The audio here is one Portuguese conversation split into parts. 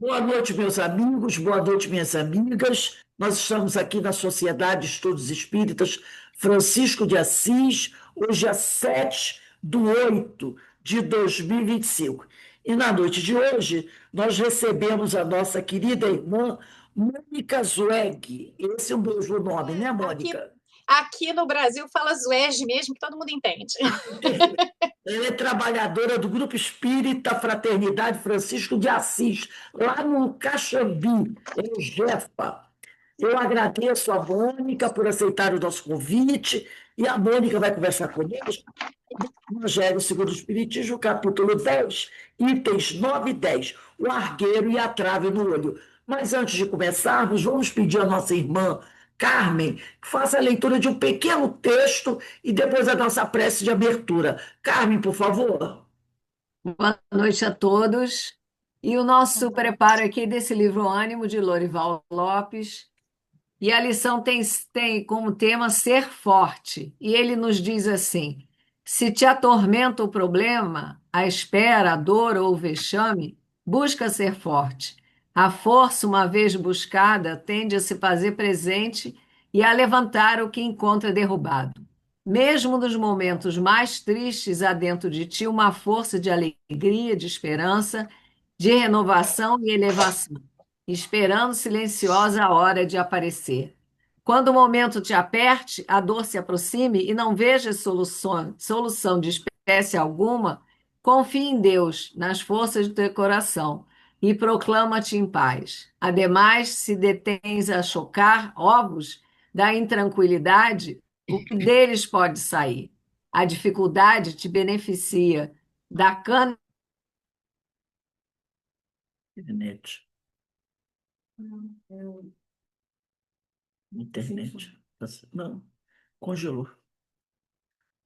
Boa noite, meus amigos, boa noite, minhas amigas. Nós estamos aqui na Sociedade de Estudos Espíritas Francisco de Assis, hoje é 7/8/2025. E na noite de hoje, nós recebemos a nossa querida irmã Mônica Zweig. Esse é um beijo nome, né, Aqui, Mônica? aqui no Brasil fala Zuege mesmo, que todo mundo entende. Ela é trabalhadora do Grupo Espírita Fraternidade Francisco de Assis, lá no Caxambi, em Jefa. Eu agradeço a Mônica por aceitar o nosso convite, e a Mônica vai conversar conosco do Evangelho segundo o Espiritismo, capítulo 10, itens 9 e 10, o argueiro e a trave no olho. Mas antes de começarmos, vamos pedir à nossa irmã Carmen que faça a leitura de um pequeno texto e depois a nossa prece de abertura. Carmen, por favor. Boa noite a todos. E o nosso preparo aqui desse livro Ânimo, de Lorival Lopes. E a lição tem como tema ser forte. E ele nos diz assim: se te atormenta o problema, a espera, a dor ou o vexame, busca ser forte. A força, uma vez buscada, tende a se fazer presente e a levantar o que encontra derrubado. Mesmo nos momentos mais tristes, há dentro de ti uma força de alegria, de esperança, de renovação e elevação, esperando silenciosa a hora de aparecer. Quando o momento te aperte, a dor se aproxime e não vejas solução de espécie alguma, confie em Deus, nas forças do teu coração, e proclama-te em paz. Ademais, se detens a chocar ovos da intranquilidade, o que deles pode sair? A dificuldade te beneficia da cana. Internet. Internet. Não, congelou.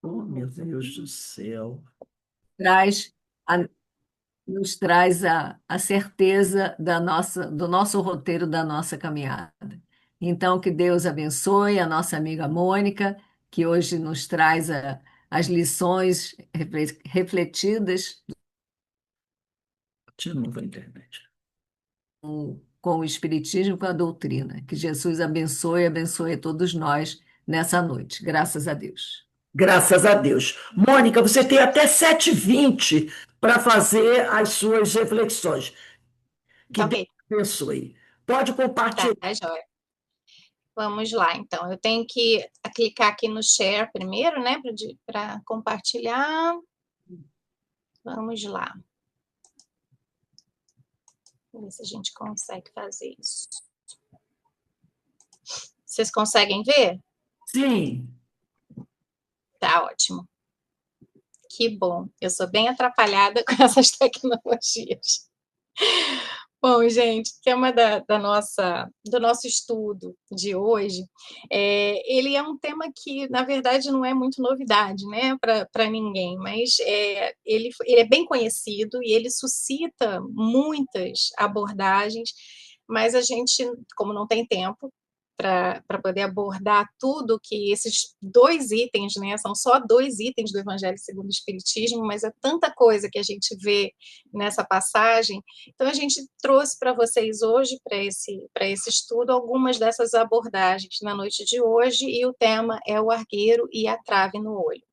Oh, meu Deus do céu. traz a, Nos traz a certeza do nosso roteiro, da nossa caminhada. Então, que Deus abençoe a nossa amiga Mônica, que hoje nos traz as lições refletidas De novo a internet. com o Espiritismo, com a doutrina. Que Jesus abençoe e abençoe a todos nós nessa noite. Graças a Deus. Graças a Deus. Mônica, você tem até 7h20 para fazer as suas reflexões. Que Tá Deus ok, abençoe. Pode tá, compartilhar. joia. Vamos lá, então. Eu tenho que clicar aqui no share primeiro, né, para compartilhar. Vamos lá. Vamos ver se a gente consegue fazer isso. Vocês conseguem ver? Sim. Tá ótimo. Que bom. Eu sou bem atrapalhada com essas tecnologias. Bom, gente, o tema do nosso estudo de hoje, ele é um tema que, na verdade, não é muito novidade, né, para ninguém, mas ele é bem conhecido e ele suscita muitas abordagens, mas a gente, como não tem tempo para poder abordar tudo que esses dois itens, né, são só dois itens do Evangelho segundo o Espiritismo, mas é tanta coisa que a gente vê nessa passagem. Então, a gente trouxe para vocês hoje, para esse estudo, algumas dessas abordagens na noite de hoje, e o tema é o argueiro e a trave no olho.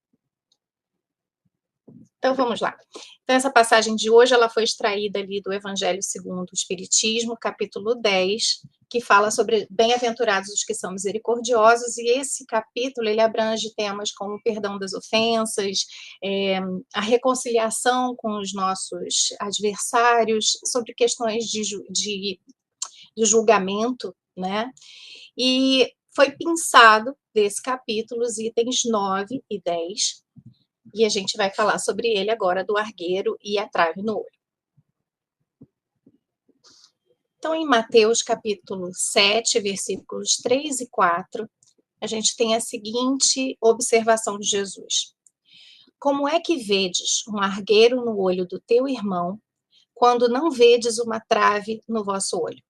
Então, vamos lá. Então, essa passagem de hoje, ela foi extraída ali do Evangelho segundo o Espiritismo, capítulo 10, que fala sobre bem-aventurados os que são misericordiosos, e esse capítulo, ele abrange temas como o perdão das ofensas, a reconciliação com os nossos adversários, sobre questões de julgamento, né? E foi pensado desse capítulo os itens 9 e 10, e a gente vai falar sobre ele agora, do argueiro e a trave no olho. Então, em Mateus capítulo 7, versículos 3 e 4, a gente tem a seguinte observação de Jesus: como é que vedes um argueiro no olho do teu irmão, quando não vedes uma trave no vosso olho?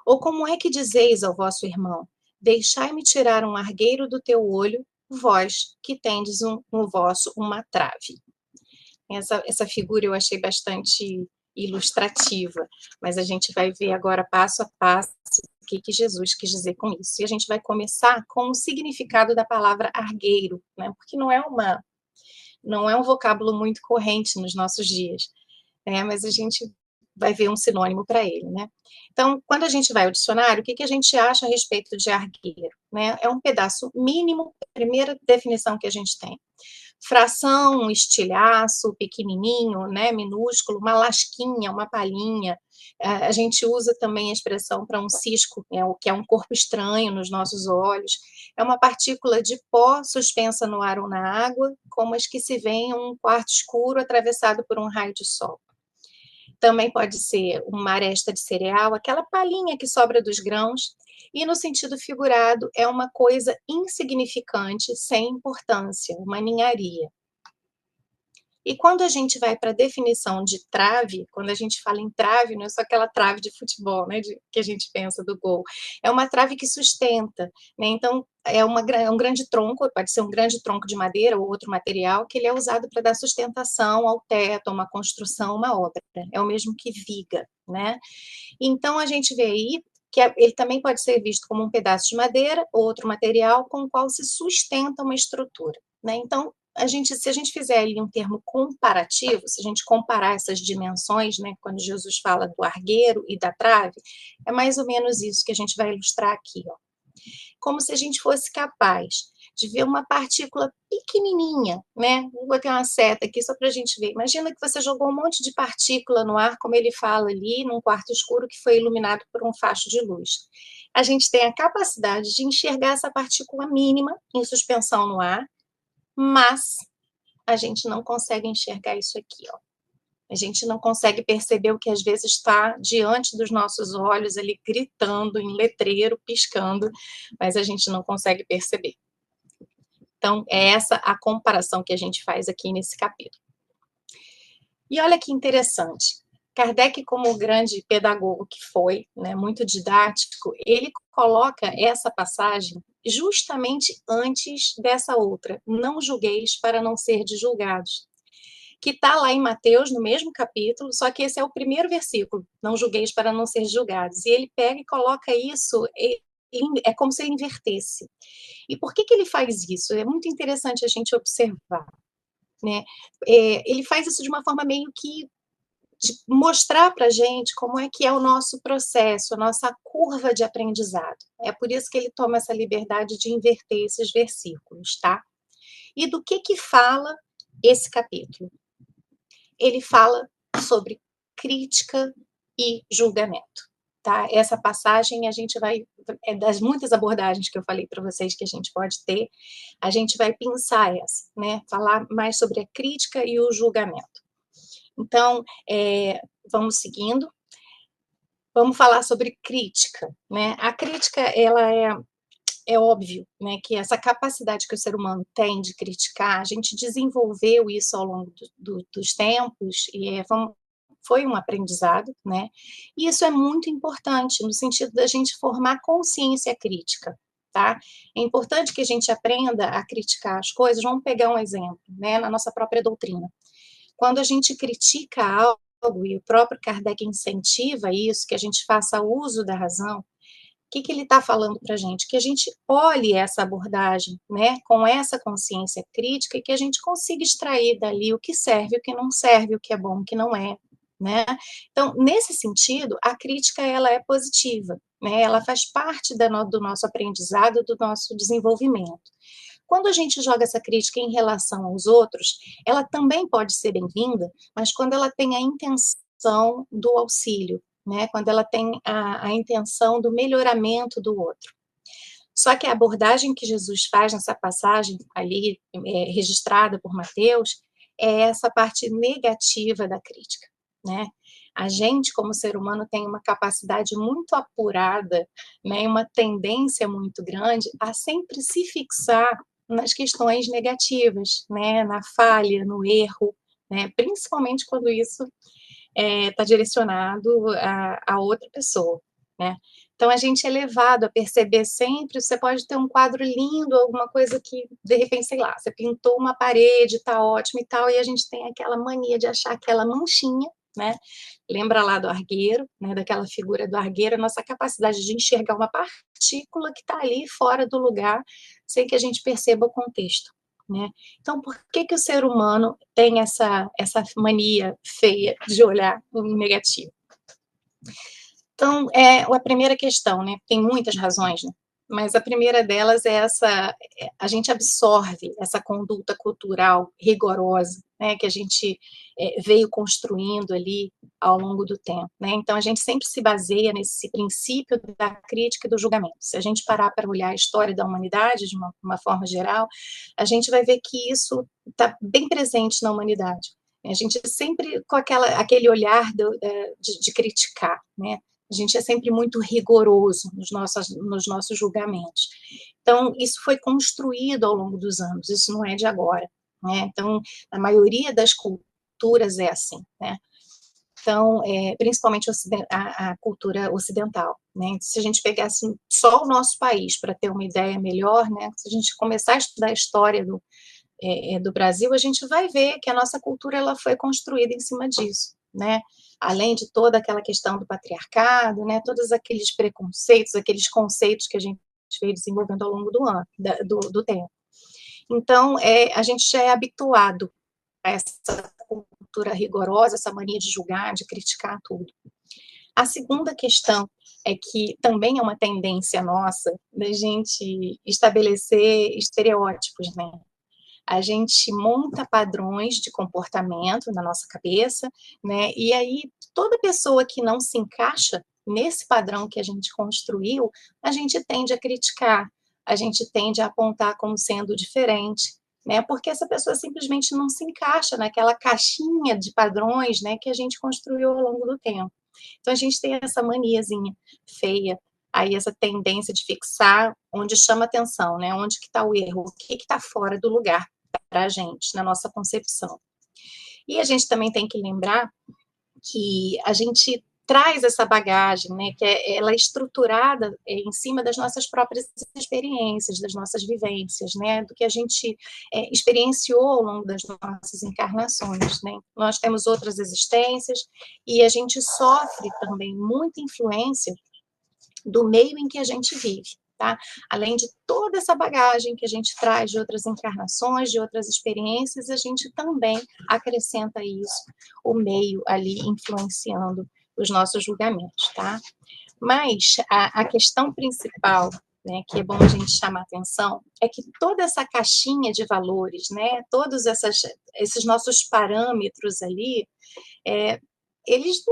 Ou como é que dizeis ao vosso irmão: deixai-me tirar um argueiro do teu olho, vós que tendes no vosso uma trave? Essa figura eu achei bastante ilustrativa, mas a gente vai ver agora passo a passo o que Jesus quis dizer com isso. E a gente vai começar com o significado da palavra argueiro, né? Porque não é um vocábulo muito corrente nos nossos dias, né? Mas a gente vai ver um sinônimo para ele, né? Então, quando a gente vai ao dicionário, o que a gente acha a respeito de argueiro, né? É um pedaço mínimo, primeira definição que a gente tem. Fração, um estilhaço pequenininho, né, minúsculo, uma lasquinha, uma palhinha. A gente usa também a expressão para um cisco, o que é um corpo estranho nos nossos olhos. É uma partícula de pó suspensa no ar ou na água, como as que se vê em um quarto escuro atravessado por um raio de sol. Também pode ser uma aresta de cereal, aquela palhinha que sobra dos grãos, e no sentido figurado é uma coisa insignificante, sem importância, uma ninharia. E quando a gente vai para a definição de trave, quando a gente fala em trave, não é só aquela trave de futebol, né, que a gente pensa do gol, é uma trave que sustenta, né? Então é um grande tronco, pode ser um grande tronco de madeira ou outro material, que ele é usado para dar sustentação ao teto, a uma construção, uma obra, é o mesmo que viga, né? Então a gente vê aí que ele também pode ser visto como um pedaço de madeira ou outro material com o qual se sustenta uma estrutura, né? Então se a gente fizer ali um termo comparativo, se a gente comparar essas dimensões, né, quando Jesus fala do argueiro e da trave, é mais ou menos isso que a gente vai ilustrar aqui, ó. Como se a gente fosse capaz de ver uma partícula pequenininha, né? Vou botar uma seta aqui só para a gente ver. Imagina que você jogou um monte de partícula no ar, como ele fala ali, num quarto escuro que foi iluminado por um facho de luz. A gente tem a capacidade de enxergar essa partícula mínima em suspensão no ar, mas a gente não consegue enxergar isso aqui, ó. A gente não consegue perceber o que às vezes está diante dos nossos olhos, ali gritando em letreiro, piscando, mas a gente não consegue perceber. Então, é essa a comparação que a gente faz aqui nesse capítulo. E olha que interessante, Kardec, como grande pedagogo que foi, né, muito didático, ele coloca essa passagem justamente antes dessa outra, não julgueis para não serdes julgados, que está lá em Mateus, no mesmo capítulo, só que esse é o primeiro versículo, não julgueis para não ser julgados, e ele pega e coloca isso, é como se ele invertesse. E por que ele faz isso? É muito interessante a gente observar, né? Ele faz isso de uma forma meio que de mostrar para a gente como é que é o nosso processo, a nossa curva de aprendizado. É por isso que ele toma essa liberdade de inverter esses versículos, tá? E do que fala esse capítulo? Ele fala sobre crítica e julgamento, tá? Essa passagem a gente vai, das muitas abordagens que eu falei para vocês que a gente pode ter, a gente vai pensar essa, né? Falar mais sobre a crítica e o julgamento. Então, vamos seguindo. Vamos falar sobre crítica, né? A crítica, ela é óbvio, né, que essa capacidade que o ser humano tem de criticar, a gente desenvolveu isso ao longo dos tempos, e foi um aprendizado, né? E isso é muito importante, no sentido da gente formar consciência crítica, tá? É importante que a gente aprenda a criticar as coisas. Vamos pegar um exemplo, né, na nossa própria doutrina. Quando a gente critica algo, e o próprio Kardec incentiva isso, que a gente faça uso da razão, o que ele está falando para a gente? Que a gente olhe essa abordagem, né, com essa consciência crítica, e que a gente consiga extrair dali o que serve, o que não serve, o que é bom, o que não é, né? Então, nesse sentido, a crítica, ela é positiva, né? Ela faz parte do nosso aprendizado, do nosso desenvolvimento. Quando a gente joga essa crítica em relação aos outros, ela também pode ser bem-vinda, mas quando ela tem a intenção do auxílio, né? Quando ela tem a intenção do melhoramento do outro. Só que a abordagem que Jesus faz nessa passagem ali, registrada por Mateus, é essa parte negativa da crítica, né? A gente, como ser humano, tem uma capacidade muito apurada, né, uma tendência muito grande a sempre se fixar nas questões negativas, né, na falha, no erro, né, principalmente quando isso está direcionado a outra pessoa, né? Então, a gente é levado a perceber sempre, você pode ter um quadro lindo, alguma coisa que, de repente, sei lá, você pintou uma parede, tá ótimo e tal, e a gente tem aquela mania de achar aquela manchinha, né? Lembra lá do argueiro, né? Daquela figura do argueiro, a nossa capacidade de enxergar uma partícula que está ali fora do lugar, sem que a gente perceba o contexto, né? Então, por que o ser humano tem essa mania feia de olhar o negativo? Então, a primeira questão, né? Tem muitas razões, né? Mas a primeira delas é a gente absorve essa conduta cultural rigorosa, né? Que a gente veio construindo ali ao longo do tempo, né? Então, a gente sempre se baseia nesse princípio da crítica e do julgamento. Se a gente parar para olhar a história da humanidade de uma forma geral, a gente vai ver que isso está bem presente na humanidade. A gente sempre com aquele olhar de criticar, né? A gente é sempre muito rigoroso nos nossos julgamentos. Então, isso foi construído ao longo dos anos, isso não é de agora, né? Então, a maioria das culturas é assim, né? Então, principalmente a cultura ocidental, né? Se a gente pegasse só o nosso país para ter uma ideia melhor, né? Se a gente começar a estudar a história do Brasil, a gente vai ver que a nossa cultura ela foi construída em cima disso, né? Além de toda aquela questão do patriarcado, né? Todos aqueles preconceitos, aqueles conceitos que a gente veio desenvolvendo ao longo do tempo. Então, a gente já é habituado a essa cultura rigorosa, essa mania de julgar, de criticar tudo. A segunda questão é que também é uma tendência nossa da gente estabelecer estereótipos, né? A gente monta padrões de comportamento na nossa cabeça, né? E aí, toda pessoa que não se encaixa nesse padrão que a gente construiu, a gente tende a criticar, a gente tende a apontar como sendo diferente, né? Porque essa pessoa simplesmente não se encaixa naquela caixinha de padrões, né, que a gente construiu ao longo do tempo. Então, a gente tem essa maniazinha feia, aí essa tendência de fixar onde chama atenção, né? Onde que está o erro, o que está fora do lugar para a gente, na nossa concepção. E a gente também tem que lembrar que a gente traz essa bagagem, né, que ela é estruturada em cima das nossas próprias experiências, das nossas vivências, né, do que a gente experienciou ao longo das nossas encarnações, né. Nós temos outras existências e a gente sofre também muita influência do meio em que a gente vive, tá? Além de toda essa bagagem que a gente traz de outras encarnações, de outras experiências, a gente também acrescenta isso, o meio ali influenciando os nossos julgamentos, tá? Mas a questão principal, né, que é bom a gente chamar atenção, é que toda essa caixinha de valores, né, todos esses nossos parâmetros ali, eles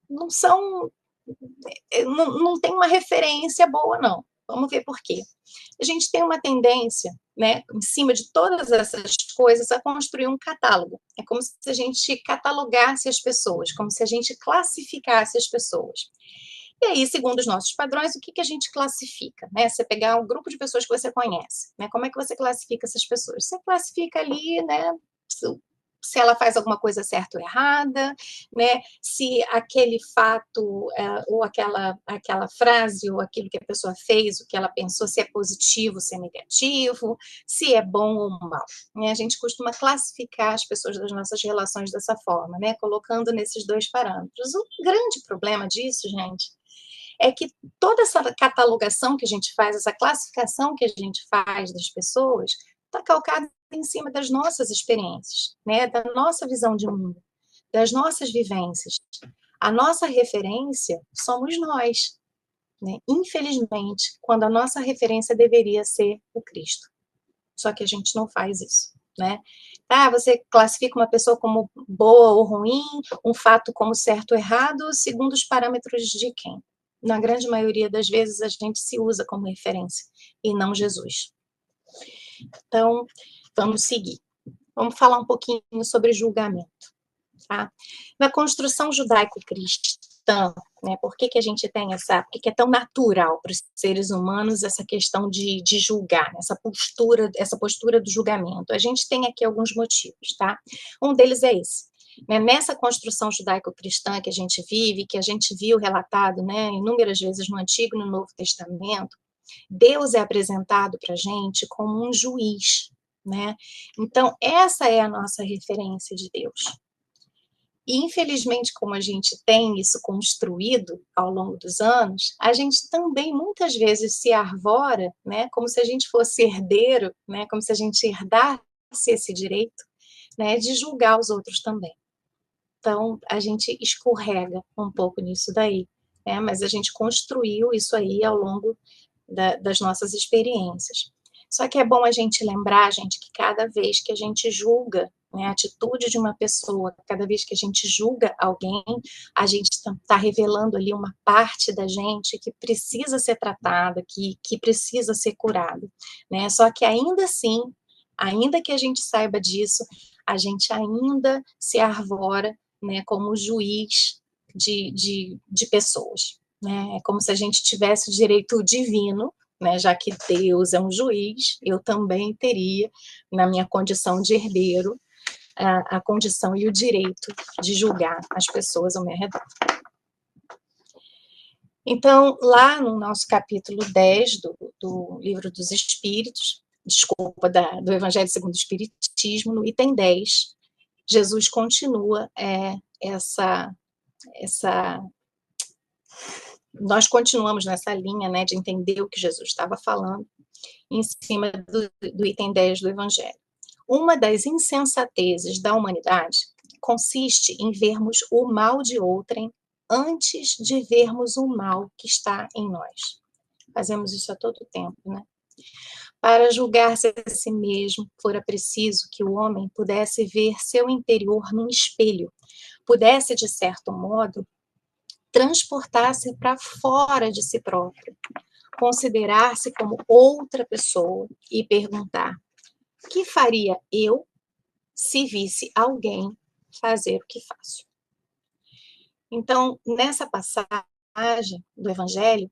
não são, não tem uma referência boa, não. Vamos ver por quê. A gente tem uma tendência, né, em cima de todas essas coisas, a construir um catálogo. É como se a gente catalogasse as pessoas, como se a gente classificasse as pessoas. E aí, segundo os nossos padrões, o que a gente classifica? Né? Você pegar um grupo de pessoas que você conhece, né? Como é que você classifica essas pessoas? Você classifica ali, né, se ela faz alguma coisa certa ou errada, né? Se aquele fato ou aquela frase ou aquilo que a pessoa fez, o que ela pensou, se é positivo, se é negativo, se é bom ou mal. Né? A gente costuma classificar as pessoas das nossas relações dessa forma, né? Colocando nesses dois parâmetros. O grande problema disso, gente, é que toda essa catalogação que a gente faz, essa classificação que a gente faz das pessoas, está calcada em cima das nossas experiências, né? Da nossa visão de mundo, das nossas vivências. A nossa referência somos nós, né? Infelizmente, quando a nossa referência deveria ser o Cristo. Só que a gente não faz isso, né? Você classifica uma pessoa como boa ou ruim, um fato como certo ou errado, segundo os parâmetros de quem? Na grande maioria das vezes, a gente se usa como referência, e não Jesus. Então, vamos seguir. Vamos falar um pouquinho sobre julgamento. Tá? Na construção judaico-cristã, né, por que a gente tem por que é tão natural para os seres humanos essa questão de julgar, essa postura do julgamento? A gente tem aqui alguns motivos, tá? Um deles é esse. Né, nessa construção judaico-cristã que a gente vive, que a gente viu relatado, né, inúmeras vezes no Antigo e no Novo Testamento, Deus é apresentado para a gente como um juiz, né? Então, essa é a nossa referência de Deus. E, infelizmente, como a gente tem isso construído ao longo dos anos, a gente também muitas vezes se arvora, né, como se a gente fosse herdeiro, né, como se a gente herdasse esse direito, né, de julgar os outros também. Então, a gente escorrega um pouco nisso daí, né, mas a gente construiu isso aí ao longo das nossas experiências. Só que é bom a gente lembrar, gente, que cada vez que a gente julga, né, a atitude de uma pessoa, cada vez que a gente julga alguém, a gente está revelando ali uma parte da gente que precisa ser tratada, que precisa ser curada, né? Só que ainda assim, ainda que a gente saiba disso, a gente ainda se arvora, né, como juiz de pessoas, né? É como se a gente tivesse o direito divino, né? Já que Deus é um juiz, eu também teria, na minha condição de herdeiro, a condição e o direito de julgar as pessoas ao meu redor. Então, lá no nosso capítulo 10 do Livro dos Espíritos, desculpa, do Evangelho segundo o Espiritismo, no item 10, Jesus continua nós continuamos nessa linha, né, de entender o que Jesus estava falando, em cima do item 10 do Evangelho. Uma das insensatezes da humanidade consiste em vermos o mal de outrem antes de vermos o mal que está em nós. Fazemos isso a todo tempo, né? Para julgar-se a si mesmo, fora preciso que o homem pudesse ver seu interior num espelho, pudesse, de certo modo, transportar-se para fora de si próprio, considerar-se como outra pessoa e perguntar: o que faria eu se visse alguém fazer o que faço? Então, nessa passagem do Evangelho,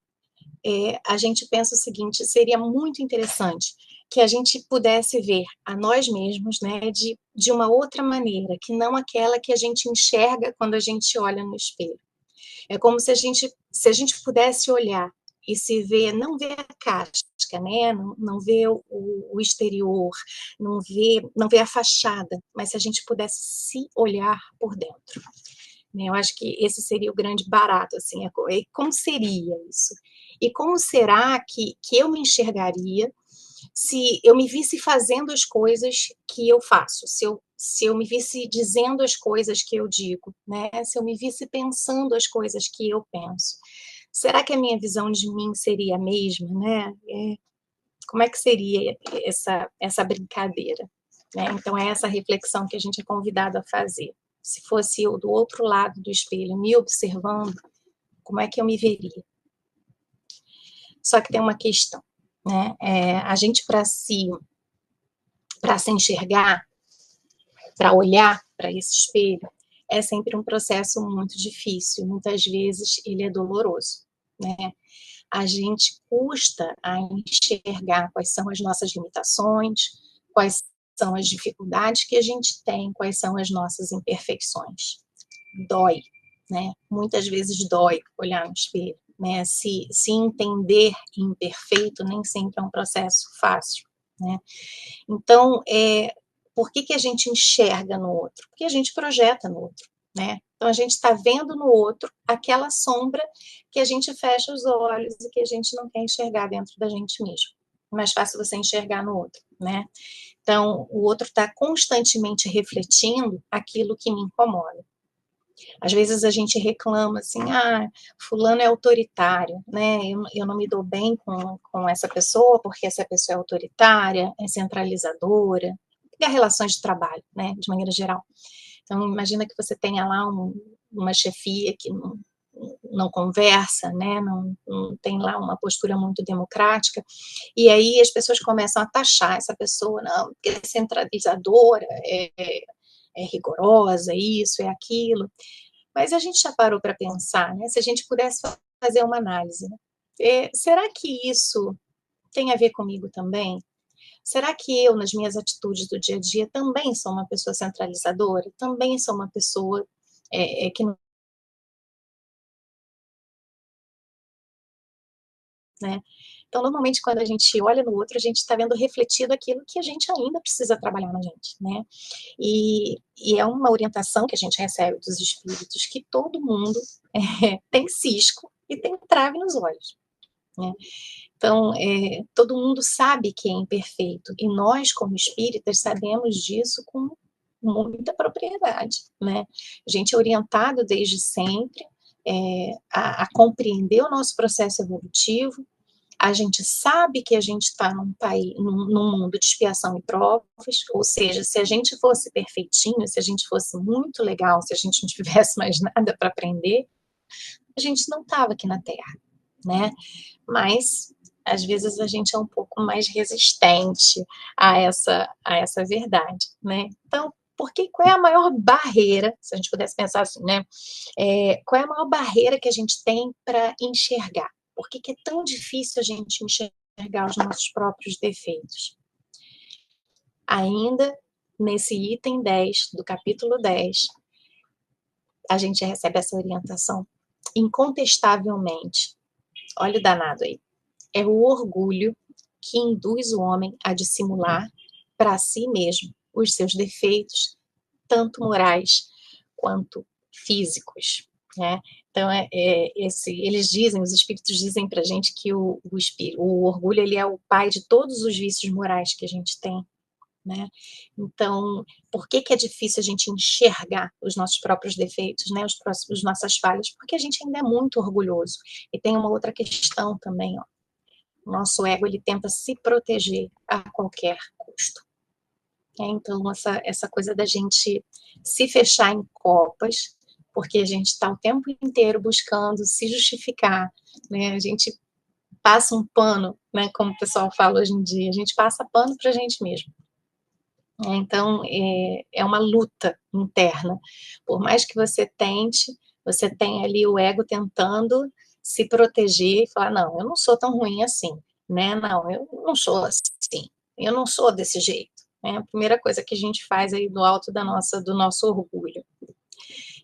a gente pensa o seguinte: seria muito interessante que a gente pudesse ver a nós mesmos, né, de uma outra maneira, que não aquela que a gente enxerga quando a gente olha no espelho. É como se a gente pudesse olhar e se ver, não ver a casca, né? Não ver o exterior, não ver a fachada, mas se a gente pudesse se olhar por dentro. Né? Eu acho que esse seria o grande barato, assim, como seria isso? E como será que eu me enxergaria se eu me visse fazendo as coisas que eu faço, se eu me visse dizendo as coisas que eu digo, né? Se eu me visse pensando as coisas que eu penso? Será que a minha visão de mim seria a mesma, né? Como é que seria essa brincadeira? Né? Então, é essa reflexão que a gente é convidado a fazer. Se fosse eu do outro lado do espelho, me observando, como é que eu me veria? Só que tem uma questão, né? A gente, para se enxergar, para olhar para esse espelho, é sempre um processo muito difícil, muitas vezes ele é doloroso, né? A gente custa a enxergar quais são as nossas limitações, quais são as dificuldades que a gente tem, quais são as nossas imperfeições. Dói, né? Muitas vezes dói olhar no espelho, né? Se entender imperfeito nem sempre é um processo fácil, né? Então, por que a gente enxerga no outro? Porque a gente projeta no outro, né? Então, a gente está vendo no outro aquela sombra que a gente fecha os olhos e que a gente não quer enxergar dentro da gente mesmo. É mais fácil você enxergar no outro, né? Então, o outro está constantemente refletindo aquilo que me incomoda. Às vezes a gente reclama assim, fulano é autoritário, né? Eu não me dou bem com essa pessoa porque essa pessoa é autoritária, é centralizadora. E as relações de trabalho, né? De maneira geral. Então, imagina que você tenha lá uma chefia que não conversa, né? Não tem lá uma postura muito democrática, e aí as pessoas começam a taxar essa pessoa, não, porque é centralizadora, é rigorosa, isso, é aquilo. Mas a gente já parou para pensar, né? Se a gente pudesse fazer uma análise, né? Será que isso tem a ver comigo também? Será que eu, nas minhas atitudes do dia a dia, também sou uma pessoa centralizadora? Também sou uma pessoa que né? Então, normalmente, quando a gente olha no outro, a gente está vendo refletido aquilo que a gente ainda precisa trabalhar na gente, né? E é uma orientação que a gente recebe dos espíritos que todo mundo tem cisco e tem trave nos olhos, né? Então, todo mundo sabe que é imperfeito, e nós, como espíritas, sabemos disso com muita propriedade, né? A gente é orientado desde sempre a compreender o nosso processo evolutivo. A gente sabe que a gente está num mundo de expiação e provas, ou seja, se a gente fosse perfeitinho, se a gente fosse muito legal, se a gente não tivesse mais nada para aprender, a gente não estava aqui na Terra, né? Mas, às vezes, a gente é um pouco mais resistente a essa verdade, né? Então, qual é a maior barreira, se a gente pudesse pensar assim, né? Qual é a maior barreira que a gente tem para enxergar? Por que é tão difícil a gente enxergar os nossos próprios defeitos? Ainda nesse item 10 do capítulo 10, a gente recebe essa orientação. Incontestavelmente, olha o danado aí, é o orgulho que induz o homem a dissimular para si mesmo os seus defeitos, tanto morais quanto físicos, né? Então, eles dizem, os espíritos dizem para a gente que o orgulho ele é o pai de todos os vícios morais que a gente tem, né? Então, por que é difícil a gente enxergar os nossos próprios defeitos, né? As nossas falhas? Porque a gente ainda é muito orgulhoso. E tem uma outra questão também, ó. O nosso ego, ele tenta se proteger a qualquer custo. Então, essa coisa da gente se fechar em copas, porque a gente está o tempo inteiro buscando se justificar, né? A gente passa um pano, né? Como o pessoal fala hoje em dia, a gente passa pano para a gente mesmo. Então, é uma luta interna. Por mais que você tente, você tem ali o ego tentando se proteger e falar, não, eu não sou tão ruim assim, né? Não, eu não sou assim, eu não sou desse jeito. É a primeira coisa que a gente faz aí do alto do nosso orgulho.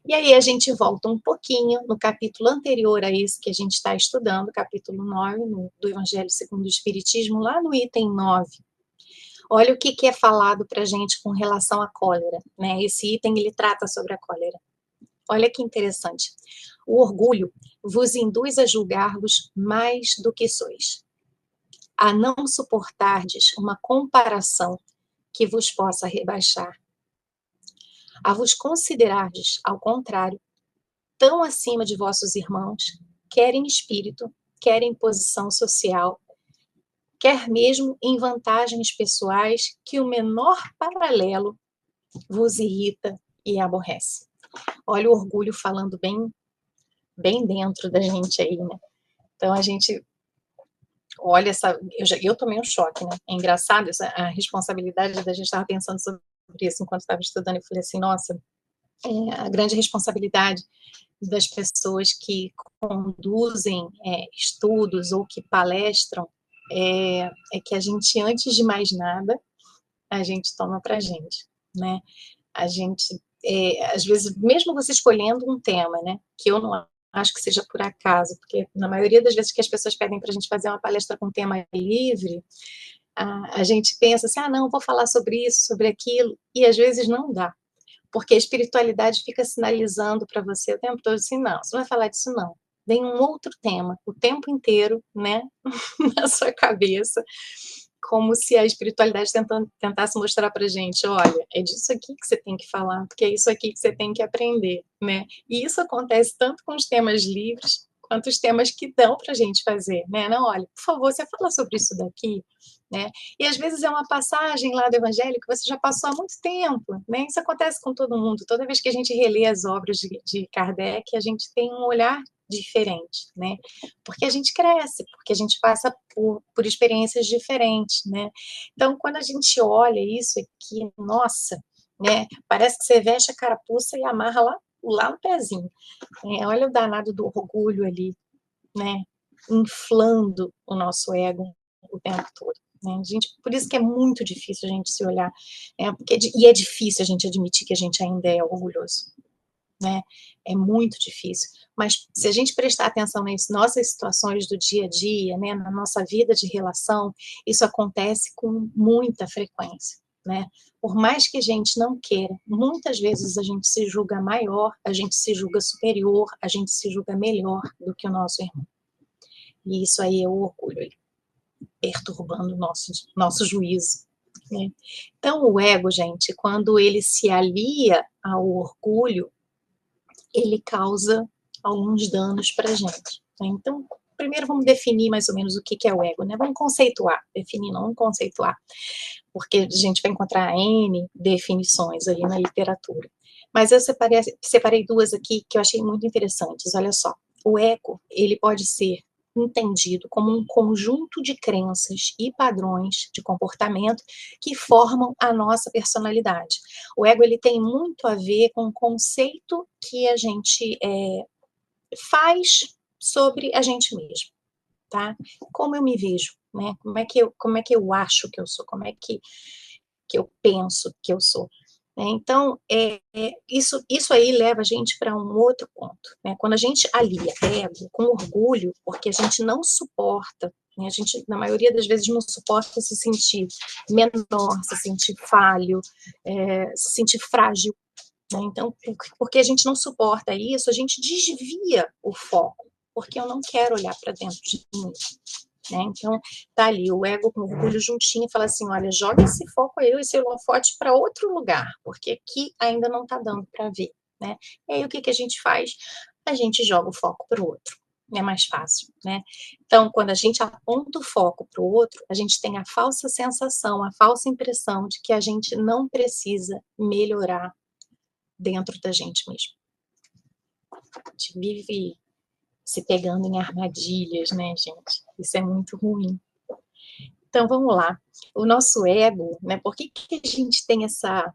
E aí a gente volta um pouquinho no capítulo anterior a esse que a gente está estudando, capítulo 9, do Evangelho segundo o Espiritismo, lá no item 9. Olha o que é falado para a gente com relação à cólera, né? Esse item, ele trata sobre a cólera. Olha que interessante. O orgulho vos induz a julgar-vos mais do que sois, a não suportardes uma comparação que vos possa rebaixar, a vos considerardes, ao contrário, tão acima de vossos irmãos, quer em espírito, quer em posição social, quer mesmo em vantagens pessoais, que o menor paralelo vos irrita e aborrece. Olha o orgulho falando bem dentro da gente aí, né? Então a gente olha eu tomei um choque, né? É engraçado a responsabilidade da gente. Estava pensando sobre isso enquanto estava estudando e falei assim, nossa, a grande responsabilidade das pessoas que conduzem estudos ou que palestram é que a gente, antes de mais nada, a gente toma para a gente, né? A gente, às vezes, mesmo você escolhendo um tema, né, que eu não acho que seja por acaso, porque na maioria das vezes que as pessoas pedem para a gente fazer uma palestra com tema livre, a gente pensa assim, não, vou falar sobre isso, sobre aquilo, e às vezes não dá, porque a espiritualidade fica sinalizando para você o tempo todo assim, não, você não vai falar disso não, vem um outro tema, o tempo inteiro, né, na sua cabeça, como se a espiritualidade tentasse mostrar pra gente, olha, é disso aqui que você tem que falar, porque é isso aqui que você tem que aprender, né? E isso acontece tanto com os temas livres, quanto os temas que dão pra gente fazer, né? Não, olha, por favor, você fala sobre isso daqui, né? E às vezes é uma passagem lá do Evangelho que você já passou há muito tempo, né? Isso acontece com todo mundo. Toda vez que a gente relê as obras de Kardec, a gente tem um olhar diferente, né? Porque a gente cresce, porque a gente passa por experiências diferentes, né? Então, quando a gente olha isso aqui, nossa, né? Parece que você veste a carapuça e amarra lá no pezinho. Olha o danado do orgulho ali, né? Inflando o nosso ego o tempo todo. Né? Gente, por isso que é muito difícil a gente se olhar, e é difícil a gente admitir que a gente ainda é orgulhoso. né? É muito difícil. Mas se a gente prestar atenção nas nossas situações do dia a dia, né, na nossa vida de relação, isso acontece com muita frequência, né? Por mais que a gente não queira, muitas vezes a gente se julga maior, a gente se julga superior, a gente se julga melhor do que o nosso irmão. E isso aí é o orgulho, aí, perturbando o nosso juízo, né? Então, o ego, gente, quando ele se alia ao orgulho, ele causa alguns danos para a gente, né? Então, primeiro vamos definir mais ou menos o que é o ego, né? Vamos conceituar, definir, não vamos conceituar, porque a gente vai encontrar N definições aí na literatura. Mas eu separei duas aqui que eu achei muito interessantes, olha só. O ego, ele pode ser entendido como um conjunto de crenças e padrões de comportamento que formam a nossa personalidade. O ego, ele tem muito a ver com o conceito que a gente faz sobre a gente mesmo, tá? Como eu me vejo, né? Como é que eu acho que eu sou? Como é que eu penso que eu sou? Então, isso aí leva a gente para um outro ponto, né? Quando a gente alia ego com orgulho, porque a gente não suporta, né? A gente, na maioria das vezes, não suporta se sentir menor, se sentir falho, se sentir frágil, né? Então, porque a gente não suporta isso, a gente desvia o foco, porque eu não quero olhar para dentro de mim. Né? Então, tá ali o ego com o orgulho juntinho e fala assim, olha, joga esse foco aí, esse holofote para outro lugar, porque aqui ainda não tá dando para ver, né? E aí o que a gente faz? A gente joga o foco para o outro, é mais fácil, né? Então, quando a gente aponta o foco para o outro, a gente tem a falsa sensação, a falsa impressão de que a gente não precisa melhorar dentro da gente mesmo. A gente vive se pegando em armadilhas, né, gente? Isso é muito ruim. Então, vamos lá. O nosso ego, né? Por que a gente tem essa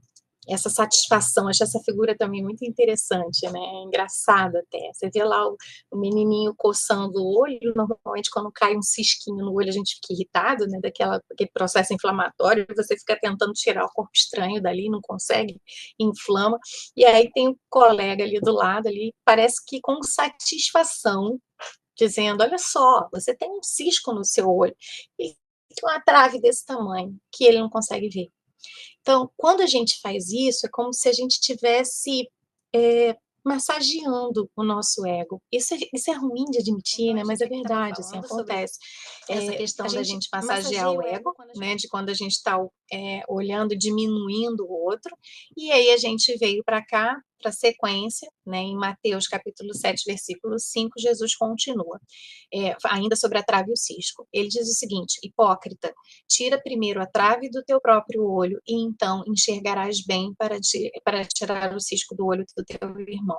satisfação? Acho essa figura também muito interessante, né? É engraçada até. Você vê lá o menininho coçando o olho, normalmente quando cai um cisquinho no olho a gente fica irritado, né? Aquele processo inflamatório, você fica tentando tirar o corpo estranho dali, não consegue, inflama. E aí tem o colega ali do lado, ali, parece que com satisfação, dizendo, olha só, você tem um cisco no seu olho. E uma trave desse tamanho, que ele não consegue ver. Então, quando a gente faz isso, é como se a gente estivesse massageando o nosso ego. Isso é ruim de admitir, né? Mas é verdade, assim, acontece. Essa questão da gente massagear o ego, né? De quando a gente está olhando, diminuindo o outro. E aí a gente veio para cá, para a sequência, né? Em Mateus capítulo 7, versículo 5, Jesus continua. Ainda sobre a trave e o cisco. Ele diz o seguinte, hipócrita, tira primeiro a trave do teu próprio olho e então enxergarás bem para tirar o cisco do olho do teu irmão.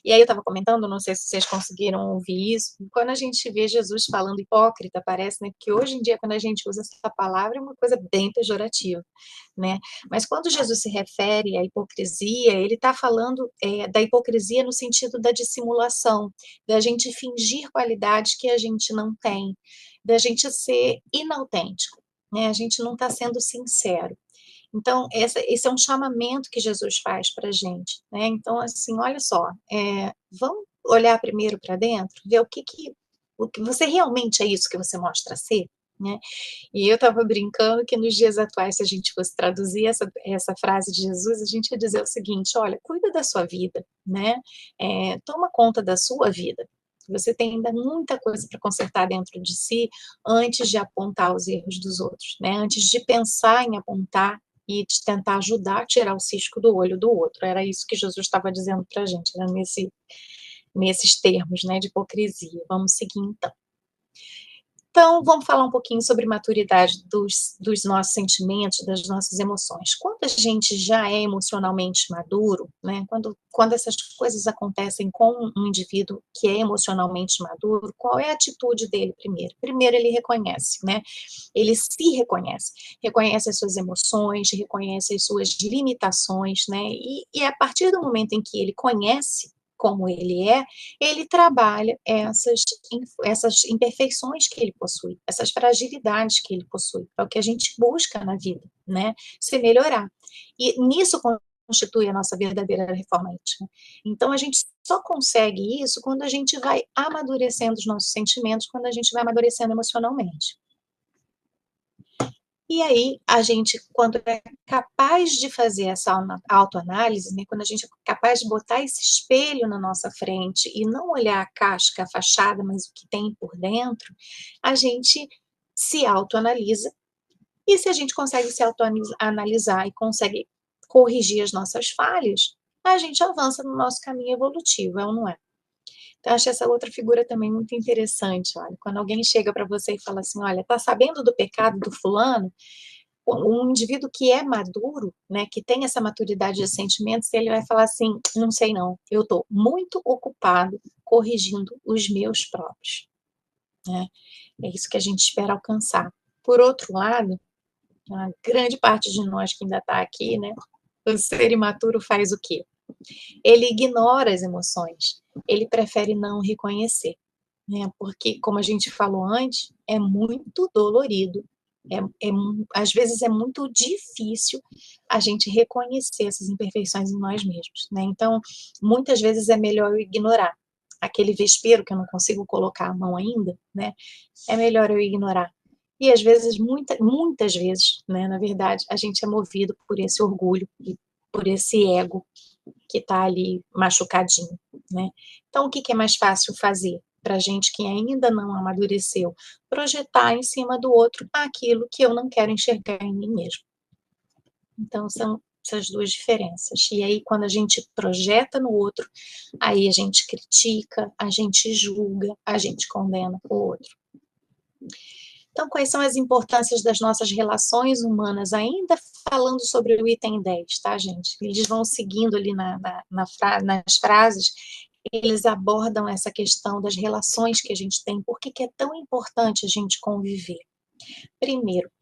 E aí eu estava comentando, não sei se vocês conseguiram ouvir isso, quando a gente vê Jesus falando hipócrita, parece, né, que hoje em dia quando a gente usa essa palavra é uma coisa bem pejorativa, né? Mas quando Jesus se refere à hipocrisia, ele está falando da hipocrisia no sentido da dissimulação, da gente fingir qualidades que a gente não tem, da gente ser inautêntico, né? A gente não está sendo sincero. Então, esse é um chamamento que Jesus faz para a gente, né? Então, assim, olha só, vamos olhar primeiro para dentro, ver o que você realmente é isso que você mostra ser, né? E eu estava brincando que nos dias atuais, se a gente fosse traduzir essa frase de Jesus, a gente ia dizer o seguinte, olha, cuida da sua vida, né? Toma conta da sua vida. Você tem ainda muita coisa para consertar dentro de si antes de apontar os erros dos outros, né? Antes de pensar em apontar e de tentar ajudar a tirar o cisco do olho do outro. Era isso que Jesus estava dizendo para a gente, né? Nesses termos, né, de hipocrisia. Vamos seguir então. Então, vamos falar um pouquinho sobre maturidade dos nossos sentimentos, das nossas emoções. Quando a gente já é emocionalmente maduro, né, quando essas coisas acontecem com um indivíduo que é emocionalmente maduro, qual é a atitude dele primeiro? Primeiro, ele reconhece, né? Ele se reconhece as suas emoções, reconhece as suas limitações, né? E a partir do momento em que ele conhece como ele trabalha essas imperfeições que ele possui, essas fragilidades que ele possui. É o que a gente busca na vida, né? Se melhorar. E nisso constitui a nossa verdadeira reforma íntima. Então, a gente só consegue isso quando a gente vai amadurecendo os nossos sentimentos, quando a gente vai amadurecendo emocionalmente. E aí, a gente, quando é capaz de fazer essa autoanálise, né, quando a gente é capaz de botar esse espelho na nossa frente e não olhar a casca, a fachada, mas o que tem por dentro, a gente se autoanalisa. E se a gente consegue se autoanalisar e consegue corrigir as nossas falhas, a gente avança no nosso caminho evolutivo, é ou não é? Então, eu acho essa outra figura também muito interessante, olha, quando alguém chega para você e fala assim, olha, tá sabendo do pecado do fulano? Um indivíduo que é maduro, né, que tem essa maturidade de sentimentos, ele vai falar assim, não sei não, eu estou muito ocupado corrigindo os meus próprios, né? É isso que a gente espera alcançar. Por outro lado, a grande parte de nós que ainda está aqui, né, o ser imaturo faz o quê? Ele ignora as emoções, ele prefere não reconhecer, né? Porque, como a gente falou antes, é muito dolorido, às vezes é muito difícil a gente reconhecer essas imperfeições em nós mesmos, né? Então, muitas vezes é melhor eu ignorar. Aquele vespeiro que eu não consigo colocar a mão ainda, né? É melhor eu ignorar. E às vezes, muitas vezes, né, na verdade, a gente é movido por esse orgulho e por esse ego que está ali machucadinho, né? Então, o que é mais fácil fazer para gente que ainda não amadureceu? Projetar em cima do outro aquilo que eu não quero enxergar em mim mesmo. Então, são essas duas diferenças. E aí, quando a gente projeta no outro, aí a gente critica, a gente julga, a gente condena o outro. Então, quais são as importâncias das nossas relações humanas? Ainda falando sobre o item 10, tá, gente? Eles vão seguindo ali nas frases, eles abordam essa questão das relações que a gente tem. Por que é tão importante a gente conviver? Primeiro,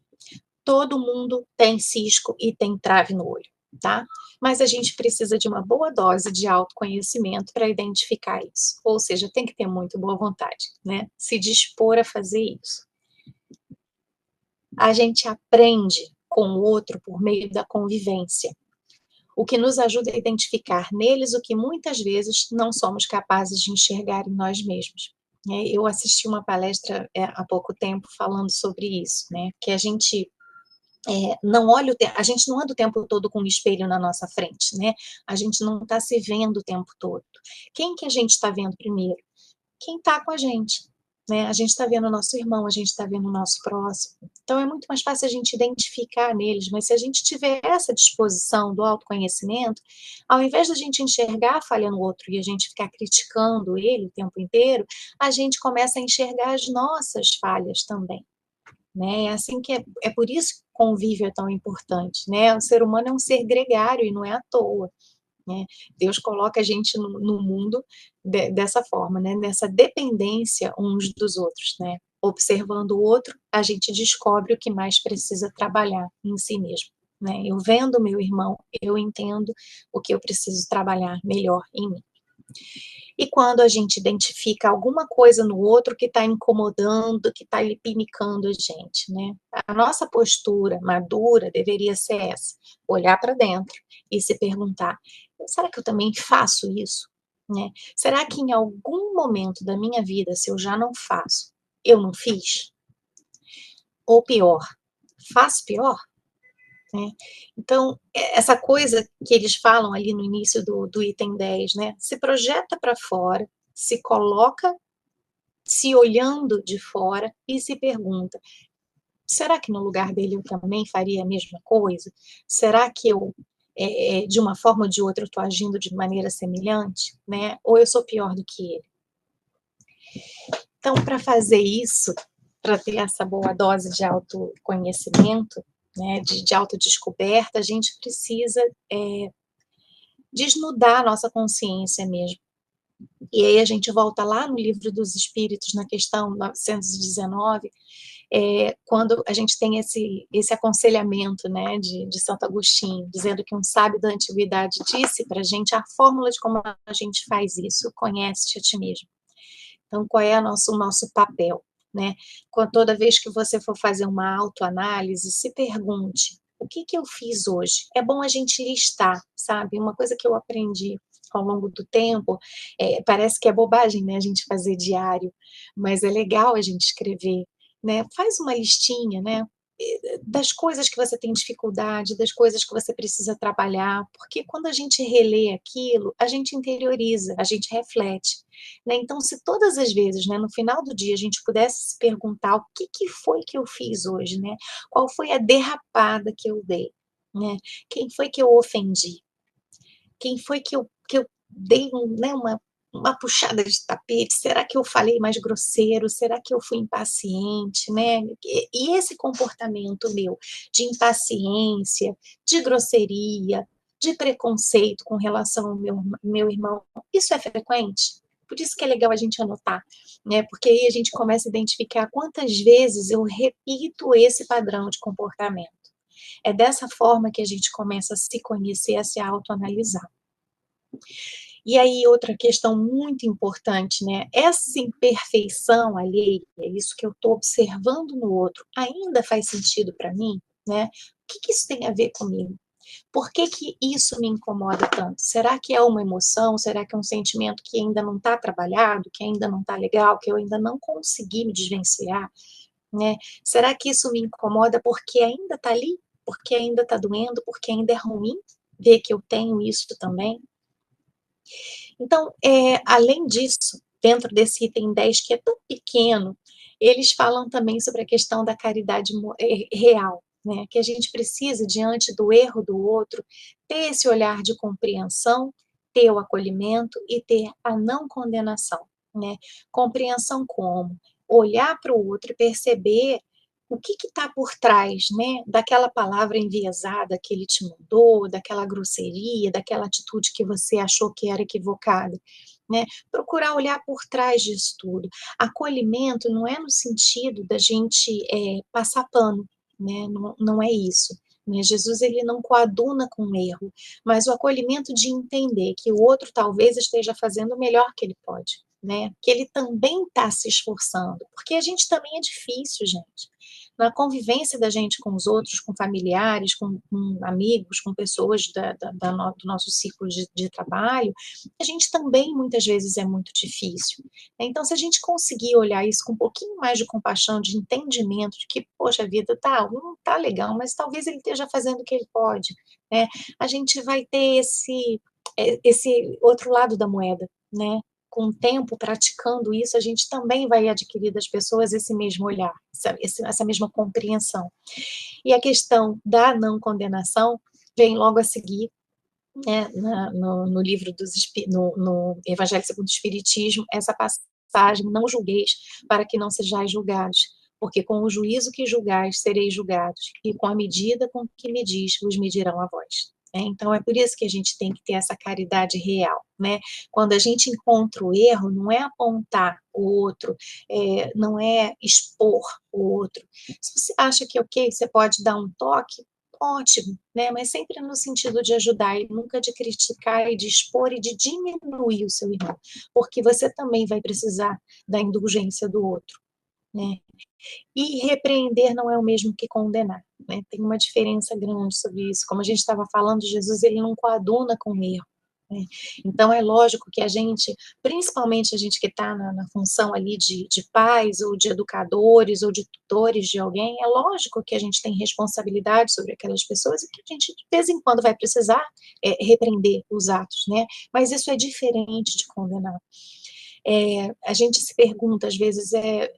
todo mundo tem cisco e tem trave no olho, tá? Mas a gente precisa de uma boa dose de autoconhecimento para identificar isso. Ou seja, tem que ter muito boa vontade, né? Se dispor a fazer isso. A gente aprende com o outro por meio da convivência, o que nos ajuda a identificar neles o que muitas vezes não somos capazes de enxergar em nós mesmos. Eu assisti uma palestra há pouco tempo falando sobre isso, né? Que a gente não olha a gente não anda o tempo todo com um espelho na nossa frente, né? A gente não está se vendo o tempo todo. Quem que a gente está vendo primeiro? Quem está com a gente, né? A gente está vendo o nosso irmão, a gente está vendo o nosso próximo. Então, é muito mais fácil a gente identificar neles, mas se a gente tiver essa disposição do autoconhecimento, ao invés da gente enxergar a falha no outro e a gente ficar criticando ele o tempo inteiro, a gente começa a enxergar as nossas falhas também, né? É assim que é por isso que o convívio é tão importante, né? O ser humano é um ser gregário e não é à toa, né? Deus coloca a gente no mundo dessa forma, né? Nessa dependência uns dos outros, né? Observando o outro, a gente descobre o que mais precisa trabalhar em si mesmo, né? Eu vendo o meu irmão, eu entendo o que eu preciso trabalhar melhor em mim. E quando a gente identifica alguma coisa no outro que está incomodando, que está lipinicando a gente, né? A nossa postura madura deveria ser essa: olhar para dentro e se perguntar, será que eu também faço isso? Né? Será que em algum momento da minha vida, se eu já não faço, eu não fiz? Ou pior, faço pior? Né? Então, essa coisa que eles falam ali no início do item 10, né? Se projeta para fora, se coloca se olhando de fora e se pergunta, será que no lugar dele eu também faria a mesma coisa? Será que eu, de uma forma ou de outra, eu estou agindo de maneira semelhante? Né? Ou eu sou pior do que ele? Então, para fazer isso, para ter essa boa dose de autoconhecimento, né, de autodescoberta, a gente precisa desnudar a nossa consciência mesmo. E aí a gente volta lá no Livro dos Espíritos, na questão 919, quando a gente tem esse aconselhamento, né, de Santo Agostinho, dizendo que um sábio da antiguidade disse para a gente a fórmula de como a gente faz isso: conhece-te a ti mesmo. Então, qual é o nosso papel? Né? Toda vez que você for fazer uma autoanálise, se pergunte, O que que eu fiz hoje? É bom a gente listar, sabe? Uma coisa que eu aprendi ao longo do tempo, parece que é bobagem, né, a gente fazer diário, mas é legal a gente escrever, né? Faz uma listinha, né? Das coisas que você tem dificuldade, das coisas que você precisa trabalhar, porque quando a gente relê aquilo, a gente interioriza, a gente reflete, né? Então, se todas as vezes, né, no final do dia, a gente pudesse se perguntar o que que foi que eu fiz hoje, né? Qual foi a derrapada que eu dei, né? Quem foi que eu ofendi? Quem foi que eu dei né, uma puxada de tapete? Será que eu falei mais grosseiro? Será que eu fui impaciente, né? E esse comportamento meu de impaciência, de grosseria, de preconceito com relação ao meu irmão, isso é frequente? Por isso que é legal a gente anotar, né? Porque aí a gente começa a identificar quantas vezes eu repito esse padrão de comportamento. É dessa forma que a gente começa a se conhecer, a se autoanalisar. E aí, outra questão muito importante, né? Essa imperfeição alheia, isso que eu estou observando no outro, ainda faz sentido para mim, né? O que que isso tem a ver comigo? Por que que isso me incomoda tanto? Será que é uma emoção? Será que é um sentimento que ainda não está trabalhado, que ainda não está legal, que eu ainda não consegui me desvencilhar, né? Será que isso me incomoda porque ainda está ali? Porque ainda está doendo? Porque ainda é ruim ver que eu tenho isso também? Então, além disso, dentro desse item 10 que é tão pequeno, eles falam também sobre a questão da caridade real, né? Que a gente precisa, diante do erro do outro, ter esse olhar de compreensão, ter o acolhimento e ter a não condenação, né? Compreensão como? Olhar para o outro e perceber o que está por trás, né, daquela palavra enviesada que ele te mandou, daquela grosseria, daquela atitude que você achou que era equivocada, né? Procurar olhar por trás disso tudo. Acolhimento não é no sentido da gente passar pano, né? Não, não é isso. Né? Jesus ele não coaduna com erro, mas o acolhimento de entender que o outro talvez esteja fazendo o melhor que ele pode, né? Que ele também está se esforçando, porque a gente também é difícil, gente. Na convivência da gente com os outros, com familiares, com amigos, com pessoas do nosso ciclo de trabalho, a gente também muitas vezes é muito difícil. Então, se a gente conseguir olhar isso com um pouquinho mais de compaixão, de entendimento, de que, poxa, a vida não tá legal, mas talvez ele esteja fazendo o que ele pode, né? A gente vai ter esse outro lado da moeda, né? Com o tempo, praticando isso, a gente também vai adquirir das pessoas esse mesmo olhar, essa mesma compreensão. E a questão da não condenação vem logo a seguir, né, no livro no Evangelho segundo o Espiritismo, essa passagem, não julgueis para que não sejais julgados, porque com o juízo que julgais sereis julgados, e com a medida com que medis, vos medirão a vós. Então, é por isso que a gente tem que ter essa caridade real, né? Quando a gente encontra o erro, não é apontar o outro, não é expor o outro. Se você acha que, ok, você pode dar um toque, ótimo, né? Mas sempre no sentido de ajudar e nunca de criticar e de expor e de diminuir o seu irmão, porque você também vai precisar da indulgência do outro, né? E repreender não é o mesmo que condenar, né? Tem uma diferença grande sobre isso. Como a gente estava falando, Jesus ele não coaduna com o erro, né? Então é lógico que a gente, principalmente a gente que está na função ali de pais ou de educadores ou de tutores de alguém, é lógico que a gente tem responsabilidade sobre aquelas pessoas e que a gente de vez em quando vai precisar repreender os atos, né? Mas isso é diferente de condenar. A gente se pergunta, às vezes,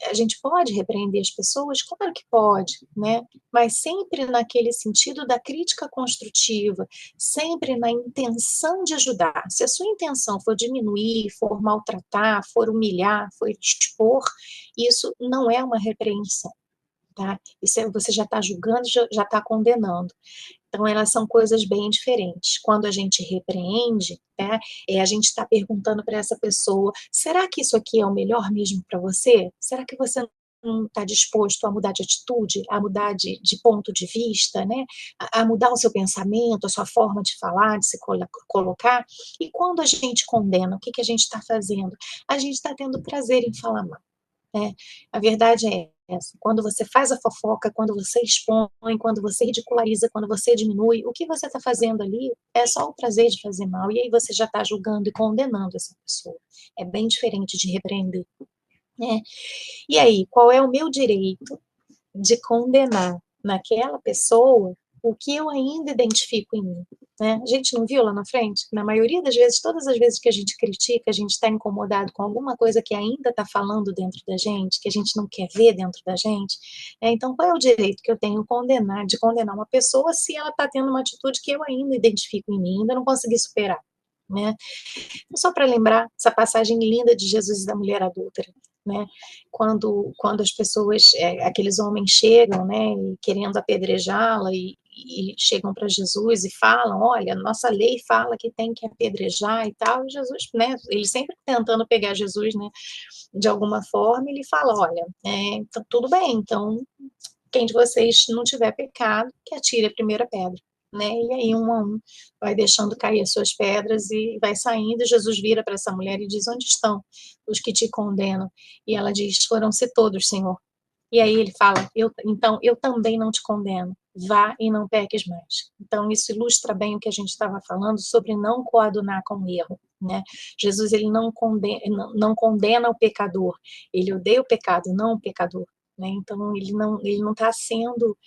a gente pode repreender as pessoas? Claro que pode, né? Mas sempre naquele sentido da crítica construtiva, sempre na intenção de ajudar. Se a sua intenção for diminuir, for maltratar, for humilhar, for expor, isso não é uma repreensão, tá? Isso você já está julgando, já está condenando. Então, elas são coisas bem diferentes. Quando a gente repreende, né, a gente está perguntando para essa pessoa, será que isso aqui é o melhor mesmo para você? Será que você não está disposto a mudar de atitude, a mudar de ponto de vista, né? A mudar o seu pensamento, a sua forma de falar, de se colocar? E quando a gente condena, o que a gente está fazendo? A gente está tendo prazer em falar mal. né? A verdade é essa. Quando você faz a fofoca, quando você expõe, quando você ridiculariza, quando você diminui, o que você está fazendo ali é só o prazer de fazer mal, e aí você já está julgando e condenando essa pessoa. É bem diferente de repreender, né? E aí, qual é o meu direito de condenar naquela pessoa o que eu ainda identifico em mim, né? A gente não viu lá na frente? Na maioria das vezes, todas as vezes que a gente critica, a gente está incomodado com alguma coisa que ainda está falando dentro da gente, que a gente não quer ver dentro da gente. Então, qual é o direito que eu tenho de condenar uma pessoa se ela está tendo uma atitude que eu ainda identifico em mim, ainda não consegui superar, né? Então, só para lembrar essa passagem linda de Jesus e da mulher adúltera, né? Quando as pessoas, aqueles homens chegam, né, e querendo apedrejá-la e chegam para Jesus e falam, olha, nossa lei fala que tem que apedrejar e tal, e Jesus, né, ele sempre tentando pegar Jesus, né, de alguma forma, ele fala, olha, então, tudo bem, então, quem de vocês não tiver pecado, que atire a primeira pedra, né, e aí um a um vai deixando cair as suas pedras e vai saindo, e Jesus vira para essa mulher e diz, onde estão os que te condenam? E ela diz, foram-se todos, Senhor. E aí ele fala, então eu também não te condeno, vá e não peques mais. Então isso ilustra bem o que a gente estava falando sobre não coadunar com o erro, né? Jesus, ele não condena o pecador, ele odeia o pecado, não o pecador. Né? Então ele não está sendo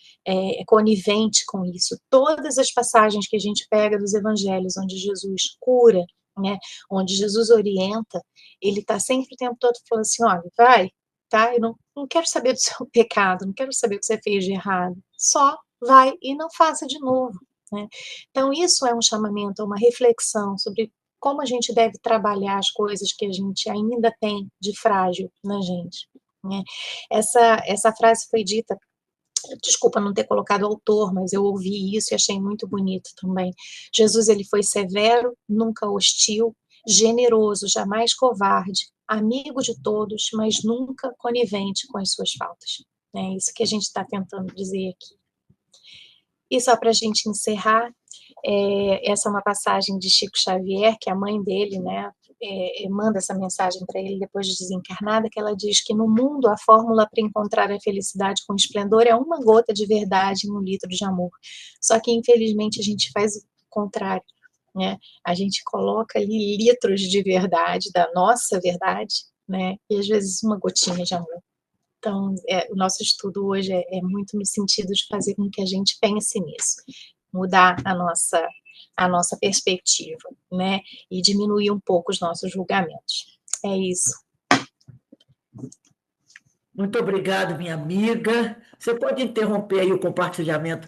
conivente com isso. Todas as passagens que a gente pega dos evangelhos, onde Jesus cura, né? Onde Jesus orienta, ele está sempre o tempo todo falando assim, olha, vai, tá? Eu não quero saber do seu pecado, não quero saber o que você fez de errado. Só vai e não faça de novo, né? Então, isso é um chamamento, uma reflexão sobre como a gente deve trabalhar as coisas que a gente ainda tem de frágil na gente, né? Essa frase foi dita, desculpa não ter colocado o autor, mas eu ouvi isso e achei muito bonito também. Jesus, ele foi severo, nunca hostil, generoso, jamais covarde, amigo de todos, mas nunca conivente com as suas faltas. É isso que a gente está tentando dizer aqui. E só para a gente encerrar, essa é uma passagem de Chico Xavier, que a mãe dele, né, manda essa mensagem para ele depois de desencarnada, que ela diz que no mundo a fórmula para encontrar a felicidade com esplendor é uma gota de verdade em um litro de amor. Só que, infelizmente, a gente faz o contrário, né? A gente coloca ali litros de verdade, da nossa verdade, né? E às vezes uma gotinha de amor. Então, o nosso estudo hoje é muito no sentido de fazer com que a gente pense nisso, mudar a nossa perspectiva, né? E diminuir um pouco os nossos julgamentos. É isso. Muito obrigado, minha amiga. Você pode interromper aí o compartilhamento.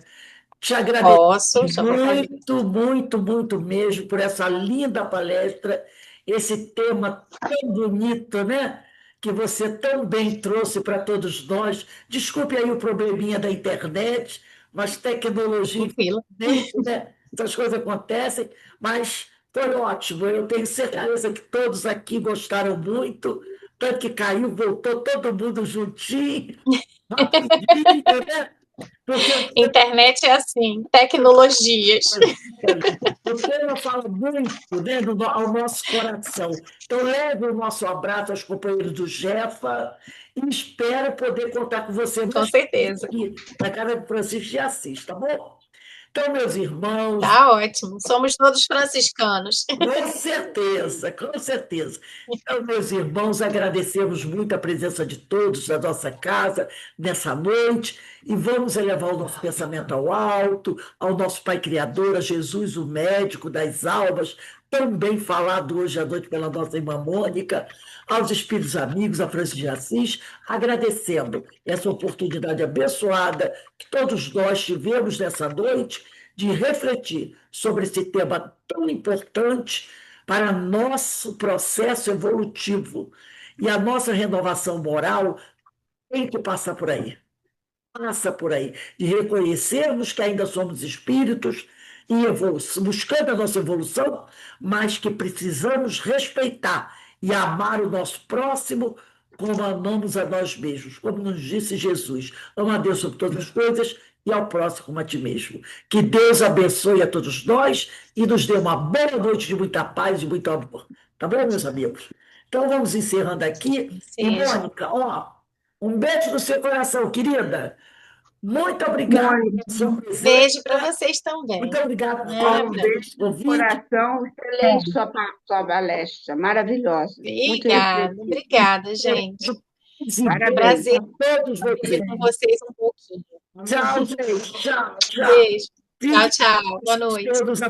Te agradeço muito, muito, muito mesmo por essa linda palestra, esse tema tão bonito, né? Que você tão bem trouxe para todos nós. Desculpe aí o probleminha da internet, mas tecnologia, infelizmente, né? Essas coisas acontecem, mas foi ótimo. Eu tenho certeza que todos aqui gostaram muito, tanto que caiu, voltou todo mundo juntinho, rapidinho, né? Porque Internet é assim, tecnologias. o tema fala muito, né, ao nosso coração. Então, leve o nosso abraço aos companheiros do Jefa e espero poder contar com você Com certeza. aqui na casa de Francisco de Assis, tá bom? Então, meus irmãos, tá ótimo. Somos todos franciscanos. com certeza, com certeza. Então, meus irmãos, agradecemos muito a presença de todos na nossa casa nessa noite e vamos elevar o nosso pensamento ao alto, ao nosso Pai Criador, a Jesus, o médico das almas, tão bem falado hoje à noite pela nossa irmã Mônica, aos espíritos amigos, a Francisco de Assis, agradecendo essa oportunidade abençoada que todos nós tivemos nessa noite de refletir sobre esse tema tão importante para nosso processo evolutivo. E a nossa renovação moral tem que passar por aí. Passa por aí, de reconhecermos que ainda somos espíritos em evolução, buscando a nossa evolução, mas que precisamos respeitar e amar o nosso próximo como amamos a nós mesmos, como nos disse Jesus. Ama a Deus sobre todas as coisas e ao próximo como a ti mesmo. Que Deus abençoe a todos nós e nos dê uma boa noite de muita paz e muito amor. Tá bom, meus amigos? Então, vamos encerrando aqui. E, Seja. Mônica, ó, um beijo no seu coração, querida. Muito obrigada Mônica, pela sua presença. Beijo para vocês também. Muito obrigada por Nada. um um beijo no convite. coração. Excelente sua palestra, maravilhosa. Muito Obrigada, reflexiva. obrigada, gente. Parabéns. Prazer A todos vocês. conviver com vocês um pouquinho. Tchau, gente. Tchau, tchau. Beijo. Tchau, Fiquem tchau. Boa noite. todos